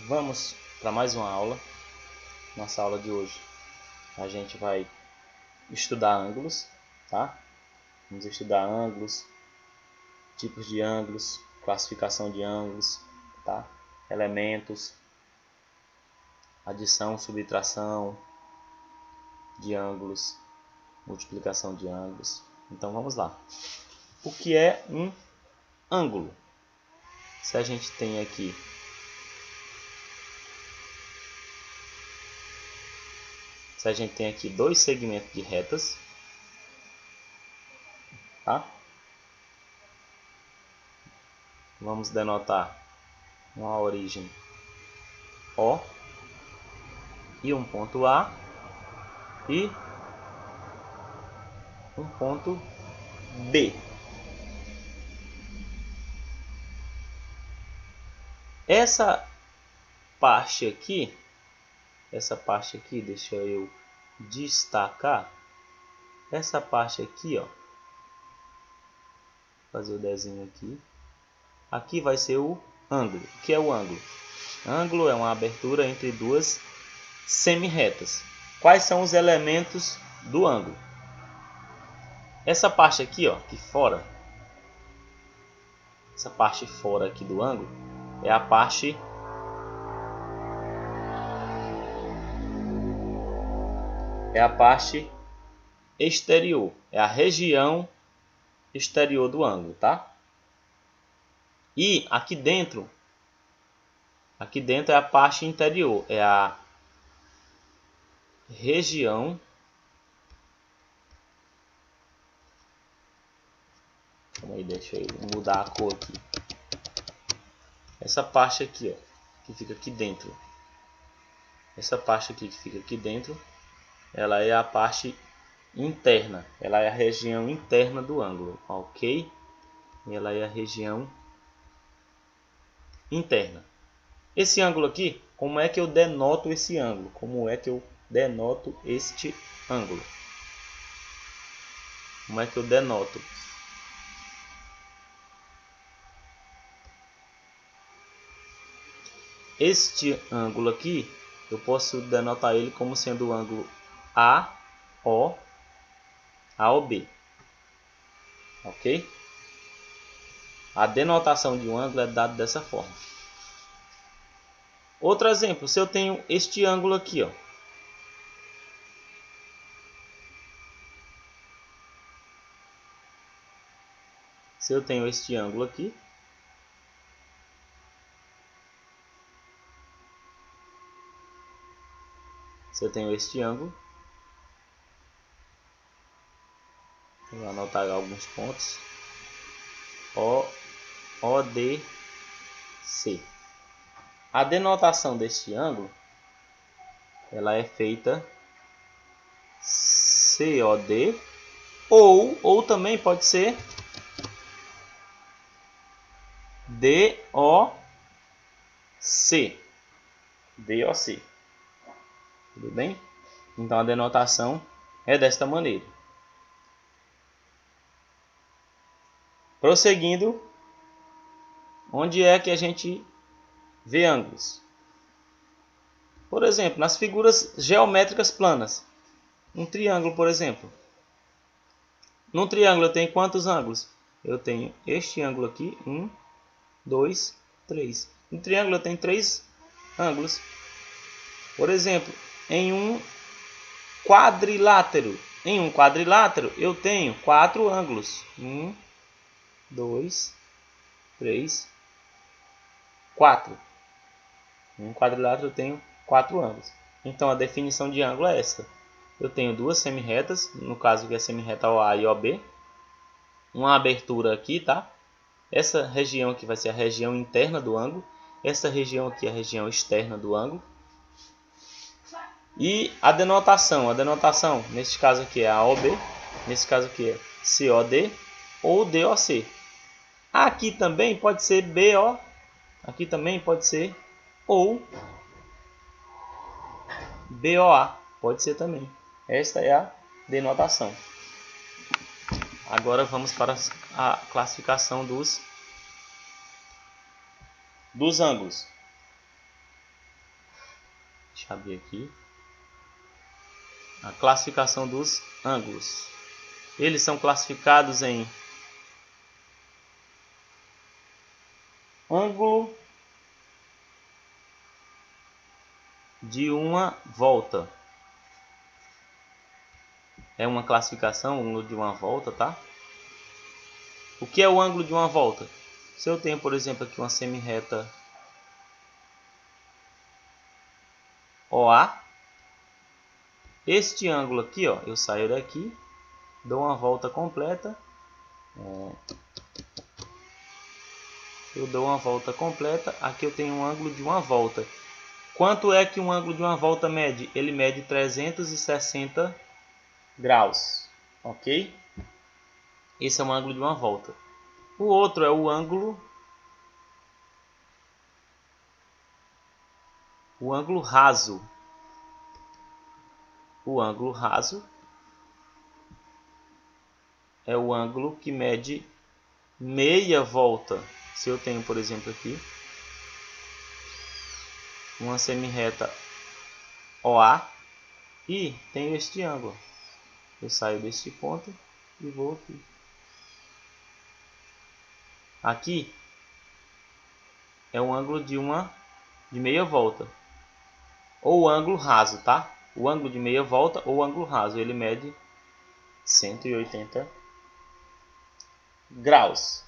Vamos para mais uma aula. Nossa aula de hoje a gente vai estudar ângulos, tá? Vamos estudar ângulos, tipos de ângulos, classificação de ângulos, tá? Elementos, adição, subtração de ângulos, multiplicação de ângulos. Então vamos lá. O que é um ângulo? Se a gente tem aqui dois segmentos de retas, tá? Vamos denotar uma origem O e um ponto A e um ponto B. Essa parte aqui, deixa eu destacar. Essa parte aqui, ó, fazer o desenho aqui. Aqui vai ser o ângulo. O que é o ângulo? Ângulo é uma abertura entre duas semi-retas. Quais são os elementos do ângulo? Essa parte aqui, ó, aqui fora, essa parte fora aqui do ângulo é a parte exterior, é a região exterior do ângulo, tá? E aqui dentro é a parte interior, é a região deixa eu mudar a cor aqui. Essa parte aqui, ó, que fica aqui dentro. Essa parte aqui que fica aqui dentro, ela é a parte interna. Ela é a região interna do ângulo, ok? Ela é a região interna. Esse ângulo aqui, como é que eu denoto esse ângulo? Como é que eu denoto este ângulo? Como é que eu denoto? Este ângulo aqui, eu posso denotar ele como sendo o ângulo AOB. Ok? A denotação de um ângulo é dada dessa forma. Outro exemplo, se eu tenho este ângulo aqui, ó. Se eu tenho este ângulo aqui, vou anotar alguns pontos. ODC. A denotação deste ângulo, ela é feita COD ou também pode ser DOC. Tudo bem? Então a denotação é desta maneira. Prosseguindo, onde é que a gente vê ângulos? Por exemplo, nas figuras geométricas planas. Um triângulo, por exemplo. Num triângulo eu tenho quantos ângulos? Eu tenho este ângulo aqui, 1, 2, 3. No triângulo eu tenho 3 ângulos. Por exemplo, em um quadrilátero. Em um quadrilátero eu tenho 4 ângulos. 1, 2, 3, 4. Em um quadrilátero eu tenho 4 ângulos. Então a definição de ângulo é esta. Eu tenho duas semi-retas, no caso que é a semi-reta OA e OB. Uma abertura aqui, tá? Essa região aqui vai ser a região interna do ângulo. Essa região aqui é a região externa do ângulo. E a denotação neste caso aqui é AOB, nesse caso aqui é COD ou DOC. Aqui também pode ser BO, aqui também pode ser ou BOA, pode ser também. Esta é a denotação. Agora vamos para a classificação dos ângulos. Deixa eu abrir aqui. A classificação dos ângulos. Eles são classificados em ângulo de uma volta. É uma classificação, ângulo de uma volta, tá? O que é o ângulo de uma volta? Se eu tenho, por exemplo, aqui uma semirreta OA, este ângulo aqui, ó, eu saio daqui, dou uma volta completa, eu dou uma volta completa, aqui eu tenho um ângulo de uma volta. Quanto é que um ângulo de uma volta mede? Ele mede 360 graus, ok? Esse é um ângulo de uma volta. O outro é o ângulo raso. O ângulo raso é o ângulo que mede meia volta. Se eu tenho, por exemplo, aqui uma semirreta OA e tenho este ângulo, eu saio deste ponto e vou aqui. Aqui é um ângulo de meia volta, ou ângulo raso, tá? O ângulo de meia volta ou ângulo raso, ele mede 180 graus.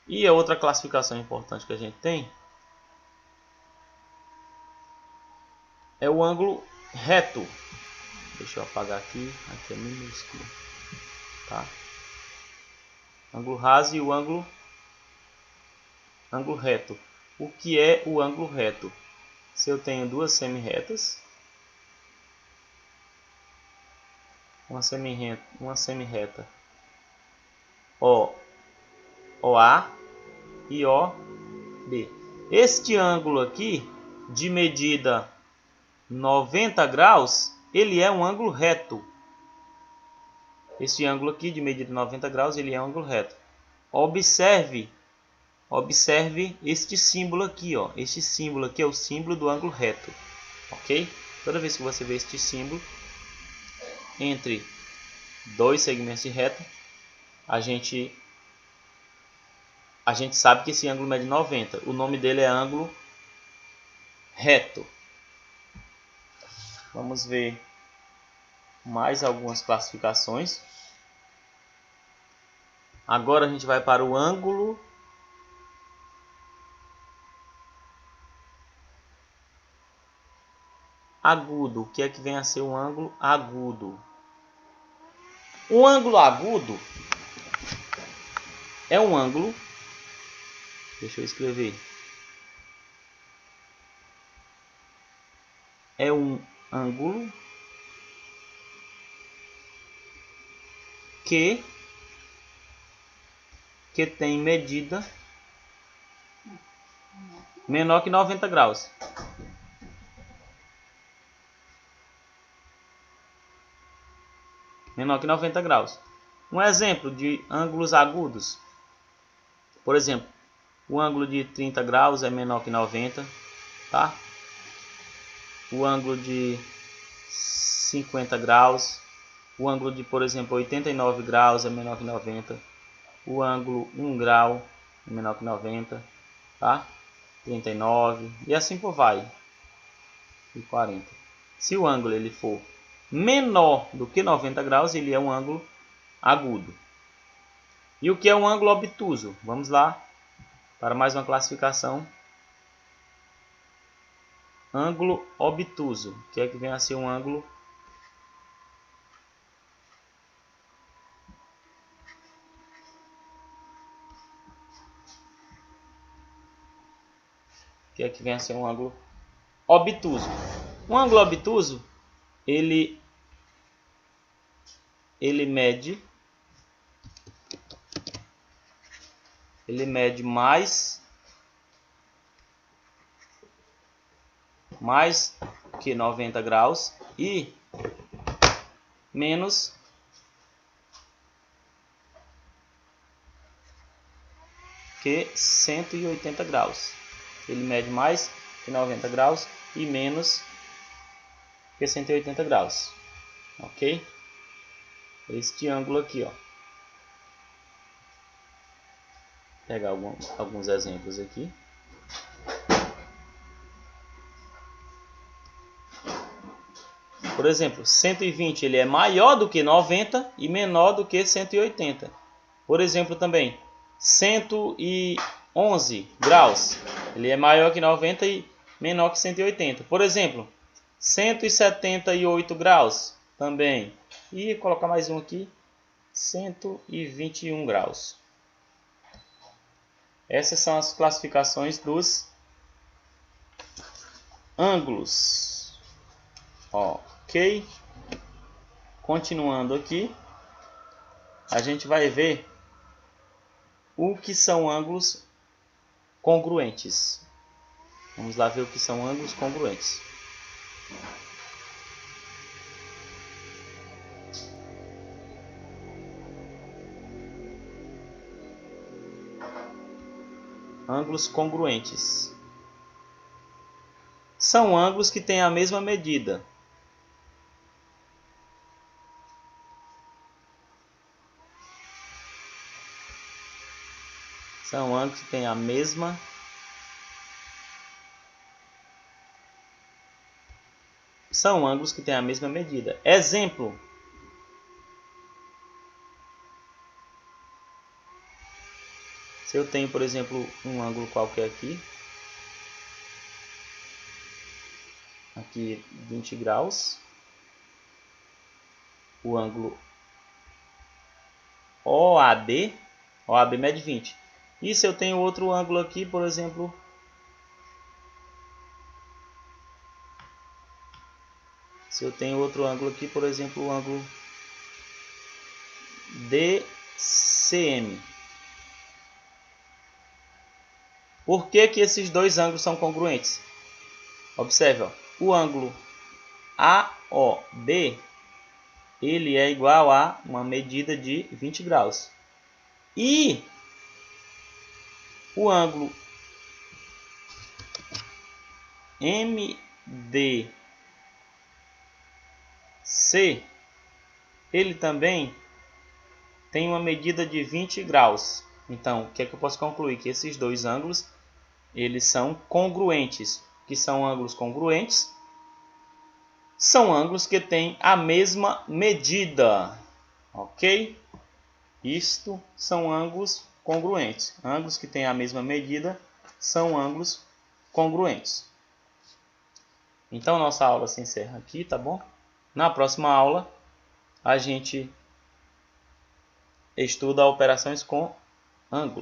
E a outra classificação importante que a gente tem é o ângulo reto. Deixa eu apagar aqui é minúsculo, tá? Ângulo raso e o ângulo reto. O que é o ângulo reto? Se eu tenho duas semirretas, uma semirreta OA e OB. Este ângulo aqui, de medida 90 graus, ele é um ângulo reto. Este ângulo aqui, de medida 90 graus, ele é um ângulo reto. Observe este símbolo aqui, ó. Este símbolo aqui é o símbolo do ângulo reto, ok? Toda vez que você vê este símbolo entre dois segmentos de reta, a gente sabe que esse ângulo mede 90. O nome dele é ângulo reto. Vamos ver mais algumas classificações. Agora a gente vai para o ângulo agudo. O que é que vem a ser um ângulo agudo? Um ângulo agudo é um ângulo, deixa eu escrever, é um ângulo que tem medida menor que 90 graus. Menor que 90 graus. Um exemplo de ângulos agudos. Por exemplo, o ângulo de 30 graus é menor que 90, tá? O ângulo de 50 graus, o ângulo de, por exemplo, 89 graus é menor que 90, o ângulo 1 grau é menor que 90, tá? 39 e assim por vai, e 40. Se o ângulo ele for menor do que 90 graus, ele é um ângulo agudo. E o que é um ângulo obtuso? Vamos lá para mais uma classificação. Ângulo obtuso, que é que vem a ser um ângulo obtuso. Um ângulo obtuso, ele mede mais que 90 graus e menos que 180 graus. Ele mede mais que 90 graus e menos que 180 graus. Ok? Este ângulo aqui, ó. Vou pegar alguns exemplos aqui. Por exemplo, 120 ele é maior do que 90 e menor do que 180. Por exemplo, também 111 graus, ele é maior que 90 e menor que 180. Por exemplo, 178 graus também. E colocar mais um aqui, 121 graus. Essas são as classificações dos ângulos. Ok. Continuando aqui, a gente vai ver o que são ângulos congruentes. Vamos lá ver o que são ângulos congruentes. Ângulos congruentes são ângulos que têm a mesma medida. São ângulos que têm a mesma medida. Exemplo: se eu tenho, por exemplo, um ângulo qualquer aqui 20 graus, o ângulo OAB mede 20. E se eu tenho outro ângulo aqui, por exemplo, o ângulo DCM. Por que que esses dois ângulos são congruentes? Observe, ó, o ângulo AOB ele é igual a uma medida de 20 graus. E o ângulo MDC ele também tem uma medida de 20 graus. Então, o que é que eu posso concluir? Que esses dois ângulos eles são congruentes. O que são ângulos congruentes? São ângulos que têm a mesma medida. Ok? Isto são ângulos congruentes. Ângulos que têm a mesma medida são ângulos congruentes. Então, nossa aula se encerra aqui, tá bom? Na próxima aula, a gente estuda operações com ângulo.